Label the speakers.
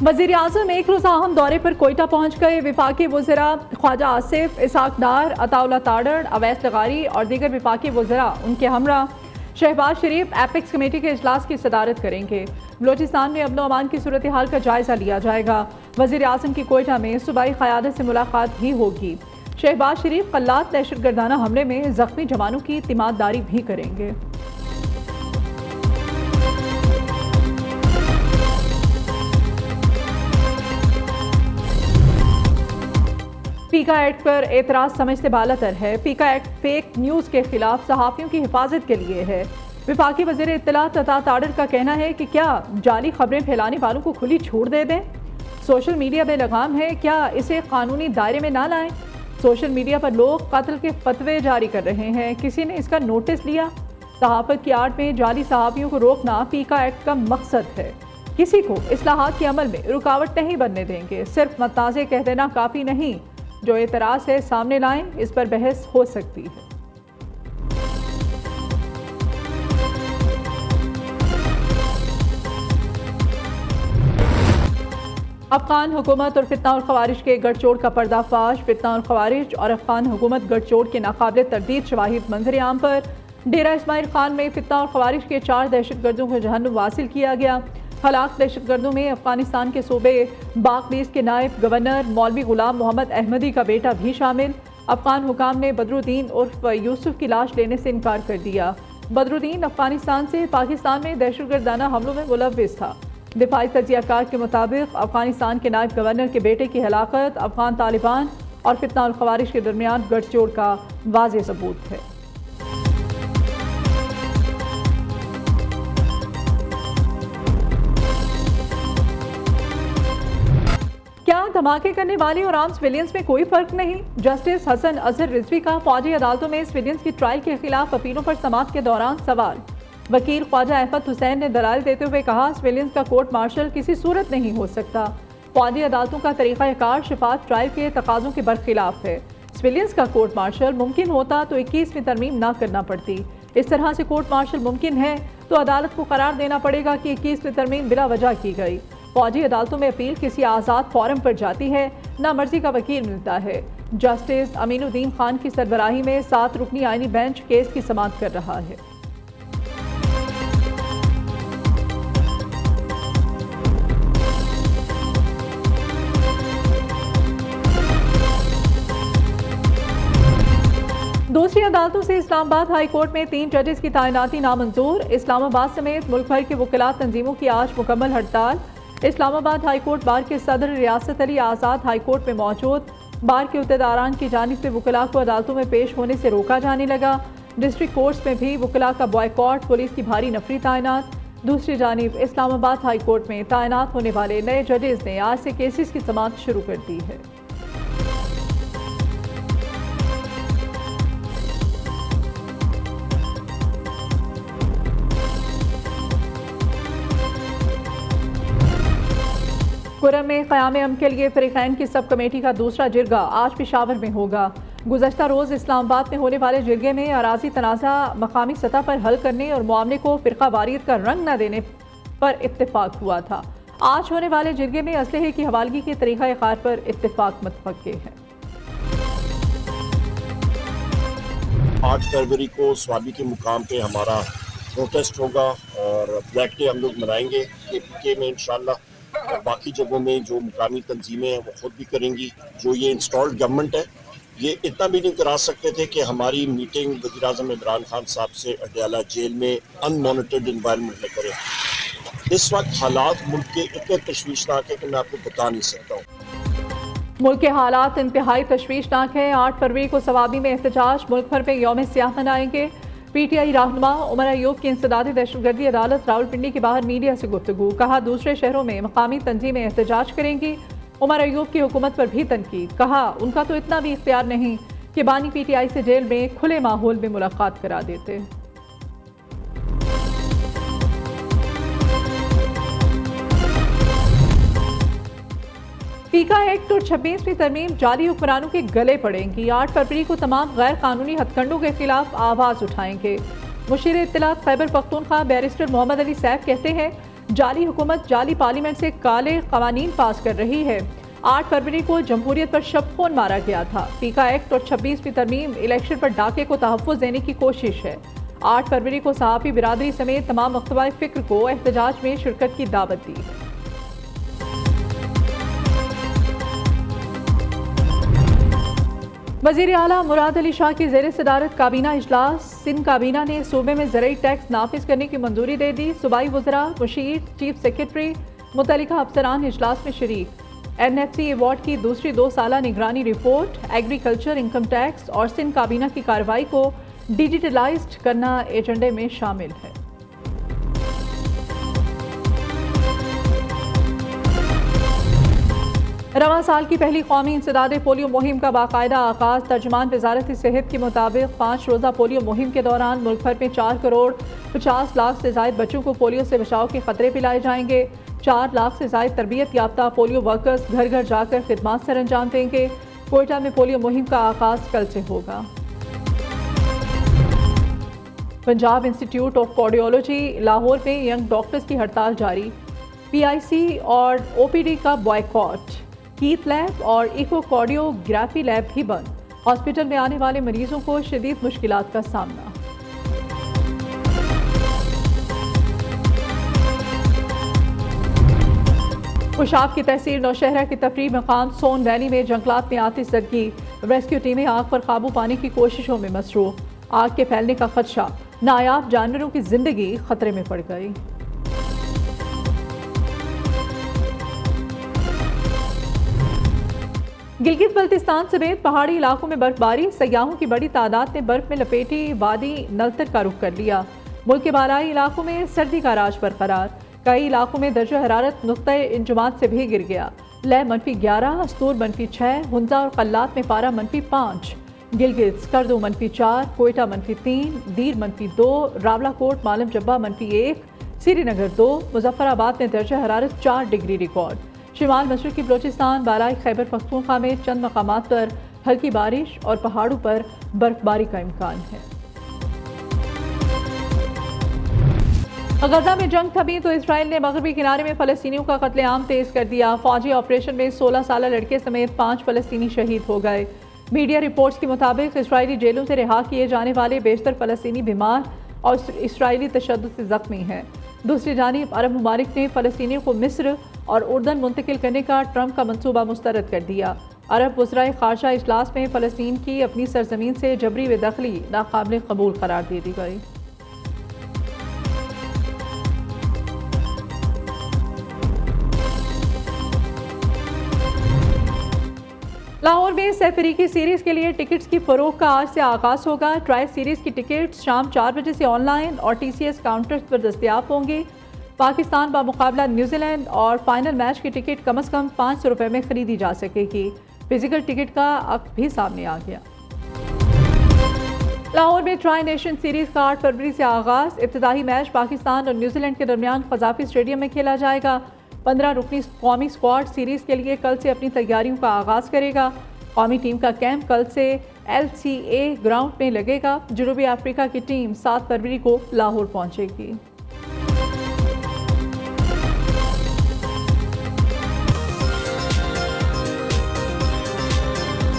Speaker 1: वज़ीर आज़म एक रोज़ा अहम दौरे पर कोयटा पहुँच गए। विफाकी वज़रा ख्वाजा आसिफ, इसाक डार, अताउल्ला ताड़ड़, अवैस लगारी और दीगर विफाकी वज़रा उनके हमरा शहबाज शरीफ एपेक्स कमेटी के इजलास की सदारत करेंगे। बलोचिस्तान में अमन अमान की सूरत हाल का जायज़ा लिया जाएगा। वज़ीर आज़म की कोयटा में सूबाई क़यादत से मुलाकात भी होगी। शहबाज शरीफ कल्लात दहशतगर्दाना हमले में ज़ख्मी जवानों की तीमारदारी भी करेंगे। पीका एक्ट पर एतराज़ समझ से बालातर है। पीका एक्ट फेक न्यूज़ के खिलाफ सहाफ़ियों की हिफाजत के लिए है। विफाकी वज़ीर इत्तलात अता ताड़ड़ का कहना है कि क्या जाली खबरें फैलाने वालों को खुली छूट दे दें। सोशल मीडिया बेलगाम है, क्या इसे कानूनी दायरे में ना लाएं। सोशल मीडिया पर लोग कत्ल के फतवे जारी कर रहे हैं, किसी ने इसका नोटिस लिया। सहाफ़त की आड़ में जाली सहाफ़ियों को रोकना पीका एक्ट का मकसद है। किसी को इस्लाहात के अमल में रुकावट नहीं बनने देंगे। सिर्फ मताज़े कह देना काफ़ी नहीं, जो एतराज़ है सामने लाएं, इस पर बहस हो सकती है। अफगान हुकूमत और फितना और खवारिज के गठजोड़ का पर्दाफाश। फितना और खवारिज और अफगान हुकूमत गठजोड़ के नाकाबिल तरदीद शवाहिद मंजर आम पर डेरा इस्माइल खान में फितना और खवारिज के 4 दहशतगर्दों को जहन्नुम वासिल किया गया। हलाक दहशतगर्दों में अफगानिस्तान के सूबे बागलीस के नायब गवर्नर मौलवी गुलाम मोहम्मद अहमदी का बेटा भी शामिल। अफगान हुकाम ने बदरुद्दीन उर्फ यूसुफ की लाश लेने से इनकार कर दिया। बदरुद्दीन अफगानिस्तान से पाकिस्तान में दहशतगर्दाना हमलों में मुलव्विस था। दिफाई तजियाकार के मुताबिक अफगानिस्तान के नायब गवर्नर के बेटे की हलाकत अफगान तालिबान और फितना और खवारिज के दरमियान गठजोड़ का वाज़ेह सबूत है। क्या धमाके करने वाले और आम सिविलियंस में कोई फर्क नहीं? जस्टिस हसन अजहर रिजवी का फौजी अदालतों में सिविलियंस की ट्रायल के खिलाफ अपीलों पर समाअत के दौरान सवाल। वकील ख्वाजा अहमद हुसैन ने दलाल देते हुए कहा, सिविलियंस का कोर्ट मार्शल किसी सूरत नहीं हो सकता। फौजी अदालतों का तरीक़ाकार शफाफ ट्रायल के तकाज़ों के बरखिलाफ है। सिविलियंस का कोर्ट मार्शल मुमकिन होता तो 21वीं तरमीम ना करना पड़ती। इस तरह से कोर्ट मार्शल मुमकिन है तो अदालत को करार देना पड़ेगा कि 21वीं तरमीम बिला वजह की गई। फौजी अदालतों में अपील किसी आज़ाद फोरम पर जाती है, ना मर्जी का वकील मिलता है। जस्टिस अमीनुद्दीन खान की सरबराही में 7 रुकनी आईनी बेंच केस की समाअत कर रहा है। दूसरी अदालतों से इस्लामाबाद हाई कोर्ट में 3 जजेस की तैनाती नामंजूर। इस्लामाबाद समेत मुल्क भर के वकलात तंजीमों की आज मुकम्मल हड़ताल। इस्लामाबाद हाई कोर्ट बार के सदर रियासत अली आज़ाद हाई कोर्ट में मौजूद। बार के उहदेदारान की जानिब से वकला को अदालतों में पेश होने से रोका जाने लगा। डिस्ट्रिक्ट कोर्ट्स में भी वकला का बॉयकॉट, पुलिस की भारी नफरी तैनात। दूसरी जानिब इस्लामाबाद हाई कोर्ट में तैनात होने वाले नए जजेस ने आज से केसेस की समाअत शुरू कर दी है। कुरम में क़याम अमन के लिए फ़रीक़ैन की सब कमेटी का दूसरा जिरगा आज पेशावर में होगा। गुज़श्ता रोज़ इस्लामाबाद में होने वाले जिरगे में अराज़ी तनाज़ा मकामी सतह पर हल करने और मामले को फ़िरक़ा वारियत का रंग न देने पर इत्तेफाक हुआ था। आज होने वाले जिरगे में असलहे की हवालगी के तरीक़ाकार पर इत्तेफाक मुतफ़क़्क़े है।
Speaker 2: 8 फरवरी को स्वाबी के मुकाम पे हमारा प्रोटेस्ट होगा और ब्लैक डे हम लोग मनाएंगे के में इंशाल्लाह। और बाकी जगहों में जो मुकामी तंजीमें हैं वो खुद भी करेंगी। जो ये इंस्टॉल्ड गवर्नमेंट है ये इतना भी नहीं करा सकते थे कि हमारी मीटिंग वज़ीर आज़म इमरान खान साहब से अडयाला जेल में अनमॉनिटर्ड इन्वायरमेंट में करें। इस वक्त हालात मुल्क के इतने तशवीशनाक है कि मैं आपको बता नहीं सकता हूँ।
Speaker 1: मुल्क के हालात इंतहाई तशवीशनाक हैं। 8 फरवरी को सवाबी में एहतजाज, मुल्क भर में यौम सियाह मनाएंगे। PTI रहनुमा उमर अयूब की इंसदादी दहशतगर्दी अदालत रावलपिंडी के बाहर मीडिया से गुफ्तगू। कहा, दूसरे शहरों में मकामी तंजीमें एहतजाज करेंगी। उमर अयूब की हुकूमत पर भी तनकीद। कहा, उनका तो इतना भी इख्तियार नहीं कि बानी PTI से जेल में खुले माहौल में मुलाकात करा देते। पीका एक्ट और 26वीं तरमीम जाली हुक्मरानों के गले पड़ेंगी। 8 फरवरी को तमाम गैर कानूनी हथकंडों के खिलाफ आवाज़ उठाएंगे। मुशीर इत्तलात खैबर पख्तूनख्वा बैरिस्टर मोहम्मद अली सैफ कहते हैं, जाली हुकूमत जाली पार्लियामेंट से काले कवानीन पास कर रही है। 8 फरवरी को जमहूरियत पर शबखोन मारा गया था। पीका एक्ट और 26वीं तरमीम इलेक्शन पर डाके को तहफ़्फ़ुज़ देने की कोशिश है। 8 फरवरी को सहाफ़ी बिरादरी समेत तमाम मकतबा फ़िक्र को एहतजाज में शिरकत की दावत दी। वज़ीर आला मुराद अली शाह की ज़ेर सदारत काबीना इजलास। सिंध काबीना ने सूबे में ज़रई टैक्स नाफिज करने की मंजूरी दे दी। सूबाई वज़रा, मुशीर, चीफ सेक्रेटरी, मुतल्लिका अफसरान इजलास में शरीक। NFC अवार्ड की दूसरी 2 साला निगरानी रिपोर्ट, एग्रीकल्चर, इनकम टैक्स और सिंध काबीना की कार्रवाई को डिजिटलाइज्ड करना एजेंडे में शामिल है। रवां साल की पहली कौमी इंसदाद पोलियो मुहिम का बाकायदा आगाज़। तर्जुमान वज़ारत सेहत के मुताबिक 5 रोज़ा पोलियो मुहिम के दौरान मुल्क भर में 4 करोड़ 50 लाख से ज़ायद बच्चों को पोलियो से बचाव के खतरे पिलाए जाएंगे। 4 लाख से ज़ायद तरबियत याफ्ता पोलियो वर्कर्स घर घर जाकर खिदमत सर अंजाम देंगे। कोयटा में पोलियो मुहिम का आगाज़ कल से होगा। Punjab institute of cardiology Lahore में यंग डॉक्टर्स की हड़ताल जारी। PIC और OPD का बॉयकॉट। कीथ लैब और इकोकार्डियोग्राफी लैब भी बंद। हॉस्पिटल में आने वाले मरीजों को शदीद मुश्किलात का सामना। खुशाब की तहसील नौशहरा की तफरीह मकाम सोन वैली में जंगलात में आतिशज़दगी। रेस्क्यू टीमें आग पर काबू पाने की कोशिशों में मसरूफ। आग के फैलने का खदशा, नायाब जानवरों की जिंदगी खतरे में पड़ गई। गिलगित बल्तिस्तान समेत पहाड़ी इलाकों में बर्फबारी। सयाहों की बड़ी तादाद ने बर्फ में लपेटी वादी नलतर का रुख कर लिया। मुल्क के बालाई इलाकों में सर्दी का राज बरकरार। कई इलाकों में दर्जा हरारत नुक्ता इंजुमात से भी गिर गया। लय -11, अस्तूर -6, हुंजा और कल्लात में पारा -5। गिलगित स्कर्दो -4, कोयटा -3, दीर -2, रावलाकोट मालम जब्बा -1, श्रीनगर 2, मुजफ्फराबाद में दर्जा हरारत 4 डिग्री रिकॉर्ड। शिमाल मशरक़ी बलोचिस्तान, बालाई खैबर पख्तूनख्वा में चंद मकामात पर हल्की बारिश और पहाड़ों पर बर्फबारी का इम्कान है। गजा में जंग थमी तो इसराइल ने मगरबी किनारे में फ़लस्तीनियों का कत्लेआम तेज कर दिया। फौजी ऑपरेशन में 16 साला लड़के समेत 5 फ़लस्तीनी शहीद हो गए। मीडिया रिपोर्ट्स के मुताबिक इसराइली जेलों से रिहा किए जाने वाले बेशतर फ़लस्तीनी बीमार और इसराइली तशद्दुद से ज़ख्मी हैं। दूसरी जानिब अरब ममालिक ने फ़लस्तीनियों को मिस्र और उर्दन मुंतकिल करने का ट्रंप का मंसूबा मुस्तरद कर दिया। अरब वज़राए ख़ारजा इजलास में फ़लस्तीन की अपनी सरजमीन से जबरी बेदखली नाकाबिल कबूल करार दे दी गई। लाहौर में सह अफ्रीकी सीरीज़ के लिए टिकट्स की फ़रोख्त का आज से आगाज़ होगा। ट्रायल सीरीज़ की टिकट्स शाम 4 बजे से ऑनलाइन और TCS काउंटर्स पर दस्तयाब होंगे। पाकिस्तान बामुकाबला न्यूजीलैंड और फाइनल मैच की टिकट कम से कम 500 रुपये में खरीदी जा सकेगी। फिजिकल टिकट का अक्ट भी सामने आ गया। लाहौर में ट्राई नेशन सीरीज़ का 8 फरवरी से आगाज़। इब्तिदाई मैच पाकिस्तान और न्यूजीलैंड के दरमियान क़ज़ाफ़ी स्टेडियम में खेला जाएगा। 15 रुकनी कौमी स्क्वाड सीरीज़ के लिए कल से अपनी तैयारियों का आगाज़ करेगा। कौमी टीम का कैंप कल से LCA ग्राउंड में लगेगा। जनूबी अफ्रीका की टीम 7 फरवरी को लाहौर पहुंचेगी।